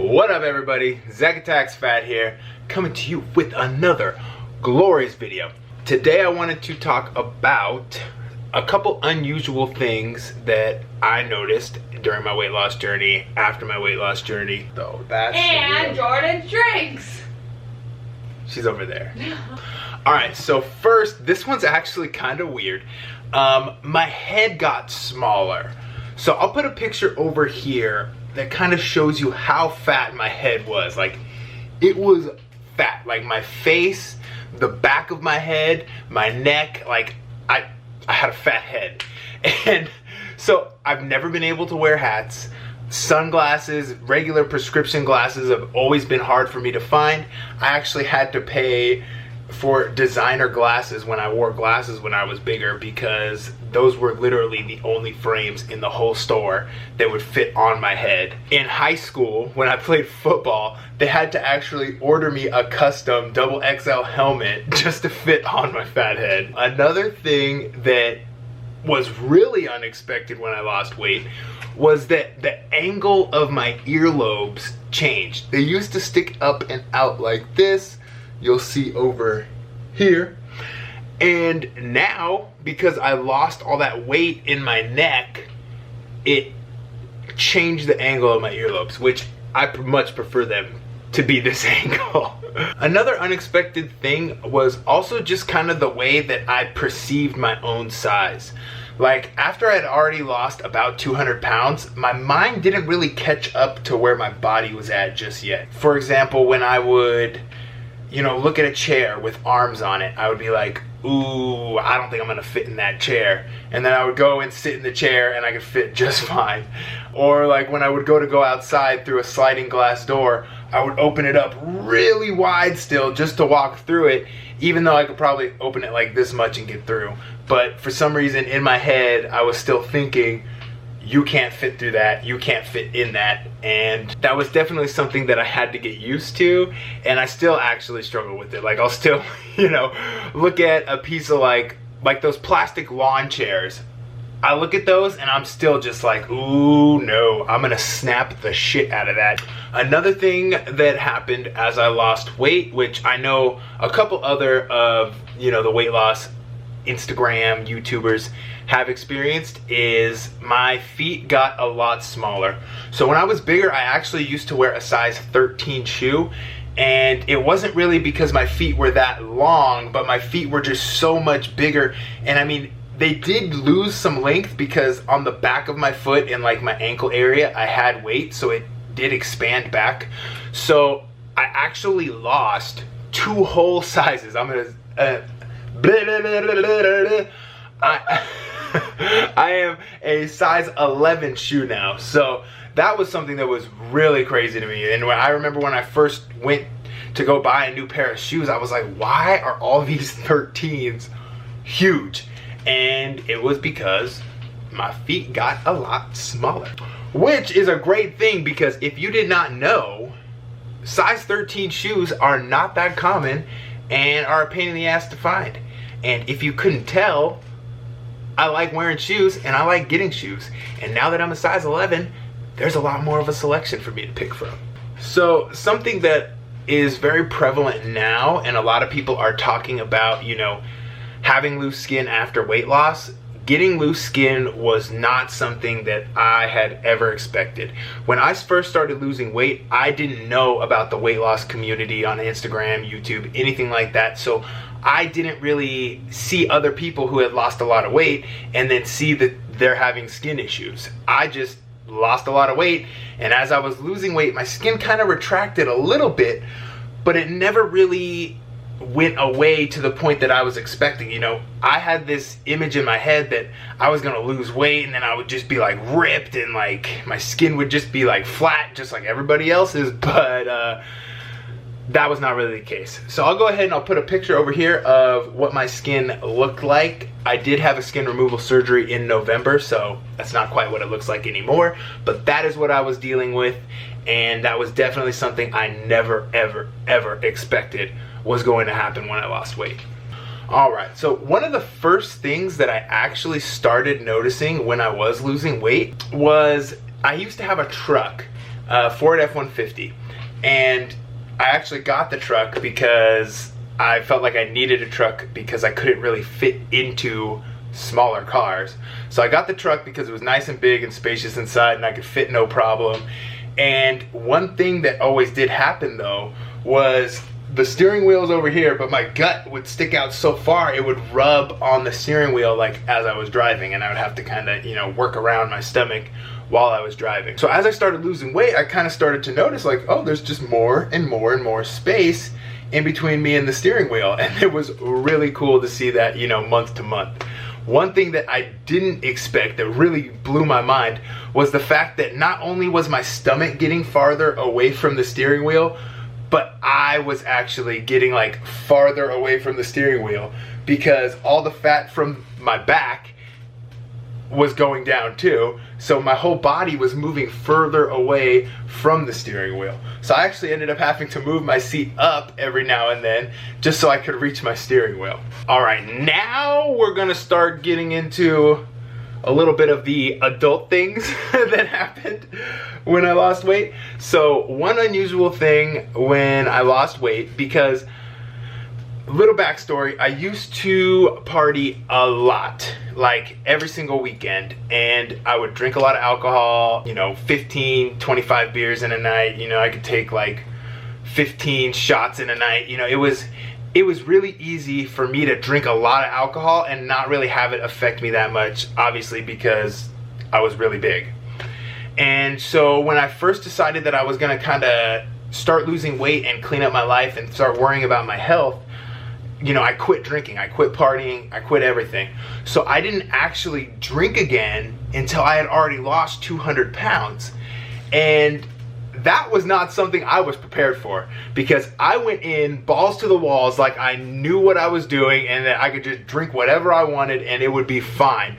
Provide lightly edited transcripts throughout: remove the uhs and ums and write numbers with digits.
What up everybody, Zach Attacks Fat here, coming to you with another glorious video. Today I wanted to talk about a couple unusual things that I noticed during my weight loss journey, after my weight loss journey. Though that's and Jordan drinks. She's over there. Alright, so first, this one's actually kind of weird. My head got smaller. So I'll put a picture over here that kind of shows you how fat my head was. Like, it was fat. Like, my face, the back of my head, my neck, like, I had a fat head. And so I've never been able to wear hats. Sunglasses, regular prescription glasses have always been hard for me to find. I actually had to pay for designer glasses when I wore glasses when I was bigger, because those were literally the only frames in the whole store that would fit on my head. In high school, when I played football, they had to actually order me a custom double XL helmet just to fit on my fat head. Another thing that was really unexpected when I lost weight was that the angle of my earlobes changed. They used to stick up and out like this. You'll see over here. And now, because I lost all that weight in my neck, it changed the angle of my earlobes, which I much prefer them to be this angle. Another unexpected thing was also just kind of the way that I perceived my own size. Like, after I had already lost about 200 pounds, my mind didn't really catch up to where my body was at just yet. For example, when I would, look at a chair with arms on it, I would be like, ooh, I don't think I'm gonna fit in that chair. And then I would go and sit in the chair and I could fit just fine. Or like when I would go outside through a sliding glass door, I would open it up really wide still just to walk through it, even though I could probably open it like this much and get through. But for some reason in my head, I was still thinking, you can't fit through that, you can't fit in that. And that was definitely something that I had to get used to, and I still actually struggle with it. Like, I'll still, look at a piece of like those plastic lawn chairs. I look at those and I'm still just like, ooh, no, I'm gonna snap the shit out of that. Another thing that happened as I lost weight, which I know a couple other of, the weight loss Instagram YouTubers have experienced, is my feet got a lot smaller. So when I was bigger, I actually used to wear a size 13 shoe, and it wasn't really because my feet were that long, but my feet were just so much bigger. And I mean, they did lose some length because on the back of my foot and like my ankle area, I had weight, so it did expand back. So I actually lost 2 whole sizes. I'm gonna I am a size 11 shoe now. So that was something that was really crazy to me. And I remember when I first went to go buy a new pair of shoes, I was like, why are all these 13s huge? And it was because my feet got a lot smaller, which is a great thing, because if you did not know, size 13 shoes are not that common and are a pain in the ass to find. And if you couldn't tell, I like wearing shoes and I like getting shoes. And now that I'm a size 11, there's a lot more of a selection for me to pick from. So something that is very prevalent now, and a lot of people are talking about, having loose skin after weight loss. Getting loose skin was not something that I had ever expected. When I first started losing weight, I didn't know about the weight loss community on Instagram, YouTube, anything like that. So I didn't really see other people who had lost a lot of weight and then see that they're having skin issues. I just lost a lot of weight, and as I was losing weight, my skin kind of retracted a little bit, but it never really went away to the point that I was expecting. I had this image in my head that I was gonna lose weight and then I would just be like ripped and like my skin would just be like flat just like everybody else's, but that was not really the case. So I'll go ahead and I'll put a picture over here of what my skin looked like. I did have a skin removal surgery in November, so that's not quite what it looks like anymore, but that is what I was dealing with, and that was definitely something I never ever expected was going to happen when I lost weight. Alright, so one of the first things that I actually started noticing when I was losing weight was I used to have a truck Ford F-150. And I actually got the truck because I felt like I needed a truck because I couldn't really fit into smaller cars. So I got the truck because it was nice and big and spacious inside and I could fit no problem. And one thing that always did happen though was the steering wheel's over here, but my gut would stick out so far it would rub on the steering wheel like as I was driving, and I would have to kind of, you know, work around my stomach while I was driving. So as I started losing weight, I kind of started to notice like, oh, there's just more and more and more space in between me and the steering wheel. And it was really cool to see that, you know, month to month. One thing that I didn't expect that really blew my mind was the fact that not only was my stomach getting farther away from the steering wheel, but I was actually getting like farther away from the steering wheel because all the fat from my back was going down too. So my whole body was moving further away from the steering wheel. So I actually ended up having to move my seat up every now and then just so I could reach my steering wheel. All right, now we're gonna start getting into a little bit of the adult things that happened when I lost weight. So one unusual thing when I lost weight, because little backstory, I used to party a lot, like every single weekend, and I would drink a lot of alcohol, you know, 15, 25 beers in a night. You know, I could take like 15 shots in a night. You know, it was really easy for me to drink a lot of alcohol and not really have it affect me that much, obviously because I was really big. And so when I first decided that I was gonna kind of start losing weight and clean up my life and start worrying about my health, you know, I quit drinking, I quit partying, I quit everything. So I didn't actually drink again until I had already lost 200 pounds. And that was not something I was prepared for, because I went in balls to the walls like I knew what I was doing and that I could just drink whatever I wanted and it would be fine.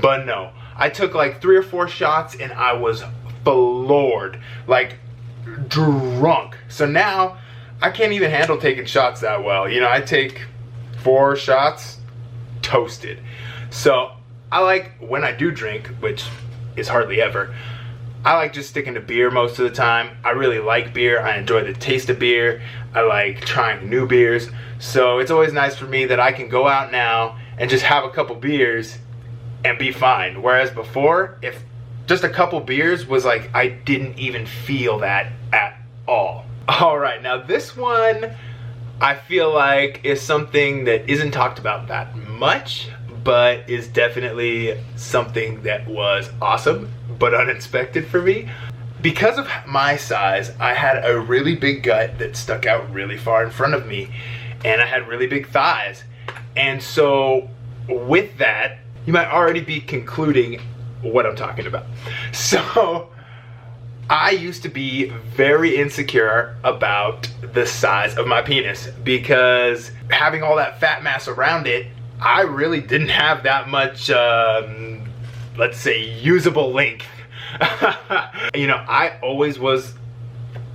But no, I took like 3 or 4 shots and I was floored, like drunk. So now I can't even handle taking shots that well. You know, I take 4 shots, toasted. So I like, when I do drink, which is hardly ever, I like just sticking to beer most of the time. I really like beer. I enjoy the taste of beer. I like trying new beers. So it's always nice for me that I can go out now and just have a couple beers and be fine. Whereas before, if just a couple beers was like, I didn't even feel that at all. All right, now this one I feel like is something that isn't talked about that much, but is definitely something that was awesome but unexpected for me. Because of my size, I had a really big gut that stuck out really far in front of me, and I had really big thighs. And so with that, you might already be concluding what I'm talking about. So I used to be very insecure about the size of my penis, because having all that fat mass around it, I really didn't have that much, let's say, usable length. You know, I always was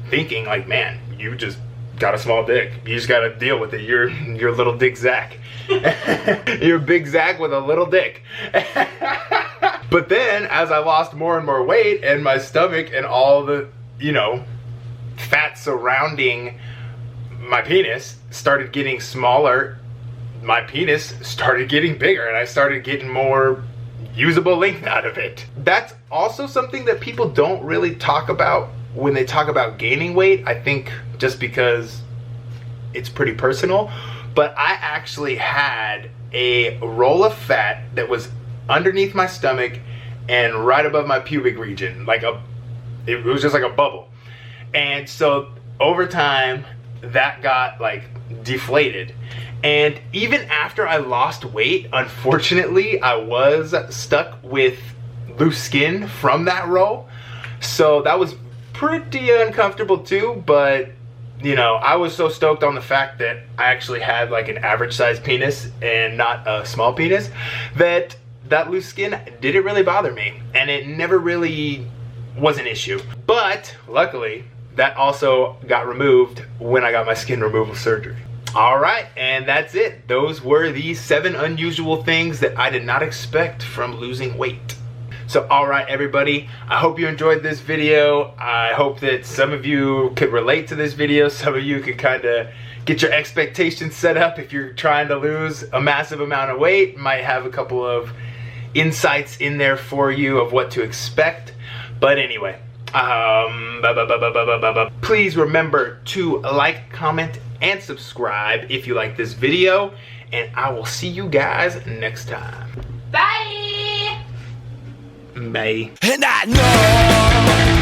thinking like, man, you just got a small dick. You just gotta deal with it. You're little dick Zach. You're big Zach with a little dick. But then as I lost more and more weight and my stomach and all the, you know, fat surrounding my penis started getting smaller, my penis started getting bigger and I started getting more usable length out of it. That's also something that people don't really talk about when they talk about gaining weight. I think just because it's pretty personal, but I actually had a roll of fat that was underneath my stomach and right above my pubic region, like it was just like a bubble. And so over time that got like deflated. And even after I lost weight, unfortunately, I was stuck with loose skin from that roll. So that was pretty uncomfortable too, but you know, I was so stoked on the fact that I actually had like an average sized penis and not a small penis that that loose skin didn't really bother me, and it never really was an issue. But luckily, that also got removed when I got my skin removal surgery. All right, and that's it. Those were the 7 unusual things that I did not expect from losing weight. So alright everybody, I hope you enjoyed this video. I hope that some of you could relate to this video. Some of you could kind of get your expectations set up if you're trying to lose a massive amount of weight. Might have a couple of insights in there for you of what to expect. But anyway, please remember to like, comment, and subscribe if you like this video. And I will see you guys next time. Bye! Bye. And I know